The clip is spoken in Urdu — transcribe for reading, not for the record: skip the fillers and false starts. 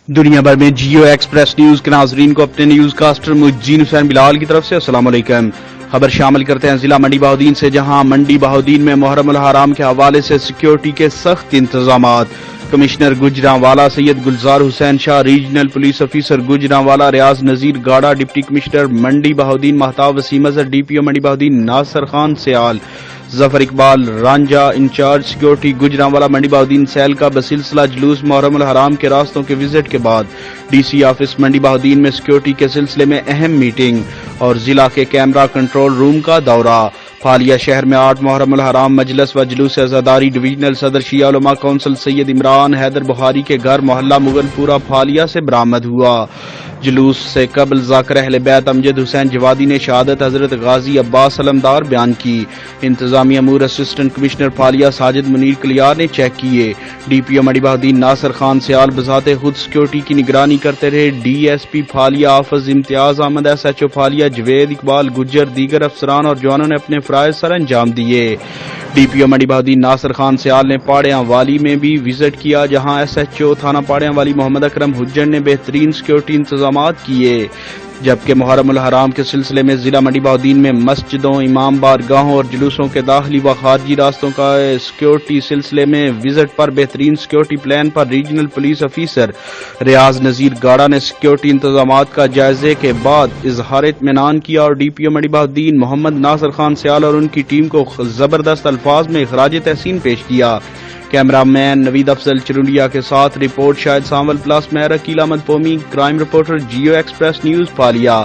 دنیا بھر میں جیو ایکسپریس نیوز کے ناظرین کو اپنے نیوز کاسٹر مجین حسین بلال کی طرف سے السلام علیکم۔ خبر شامل کرتے ہیں ضلع منڈی بہاؤدین سے، جہاں منڈی بہاؤدین میں محرم الحرام کے حوالے سے سیکیورٹی کے سخت انتظامات۔ کمشنر گجرانوالہ سید گلزار Hussain Shah, regional police officer Gujranwala ریاض نذیر گاڑا، ڈپٹی کمشنر منڈی بہاؤدین مہتاب وسیم اظہر، ڈی پی او منڈی بہاؤدین ناصر خان سیال، ظفر اقبال رانجا، انچارج سیکیورٹی گجرانوالہ منڈی بہاؤدین سیل کا بسلسلہ جلوس محرم الحرام کے راستوں کے وزٹ کے بعد ڈی سی آفس منڈی بہاؤدین میں سیکیورٹی کے سلسلے میں اہم میٹنگ اور ضلع کے کیمرہ کنٹرول روم کا دورہ۔ پھالیا شہر میں 8 محرم الحرام مجلس و جلوس عزاداری ڈویژنل صدر شیعہ علماء کونسل سید عمران حیدر بخاری کے گھر محلہ مغل پورہ پھالیا سے برآمد ہوا۔ جلوس سے قبل ذاکر اہل بیت امجد حسین جوادی نے شہادت حضرت غازی عباس علمدار بیان کی۔ انتظامی امور اسسٹنٹ کمشنر پھالیا ساجد منیر کلیار نے چیک کیے۔ ڈی پی او منڈی بہاؤدین ناصر خان سیال بذات خود سیکیورٹی کی نگرانی کرتے رہے۔ ڈی ایس پی پھالیا آفز Imtiaz Ahmed, S H O Phalia Javed Iqbal Gujjar, دیگر افسران اور جوانوں نے اپنے فرائض سر انجام دیے۔ ڈی پی او منڈی بہاؤدین ناصر خان سیال نے پاڑیاں والی میں بھی وزٹ کیا، جہاں ایس ایچ او تھانہ پاڑیاں والی محمد اکرم حجر نے بہترین سیکیورٹی انتظامات کیے، جبکہ محرم الحرام کے سلسلے میں ضلع منڈی بہاؤدین میں مسجدوں، امام بارگاہوں اور جلوسوں کے داخلی و خارجی راستوں کا سیکیورٹی سلسلے میں وزٹ پر بہترین سیکیورٹی پلان پر ریجنل پولیس افیسر ریاض نذیر گاڑا نے سیکیورٹی انتظامات کا جائزے کے بعد اظہار اطمینان کیا اور ڈی پی او منڈی بہاؤدین محمد ناصر خان سیال اور ان کی ٹیم کو زبردست الفاظ میں خراج تحسین پیش کیا۔ کیمرہ مین نوید افضل چرونڈیا کے ساتھ رپورٹ شاہد سانول پلس میں Aqeel Ahmed Pomi, crime reporter Geo Express News پھالیا۔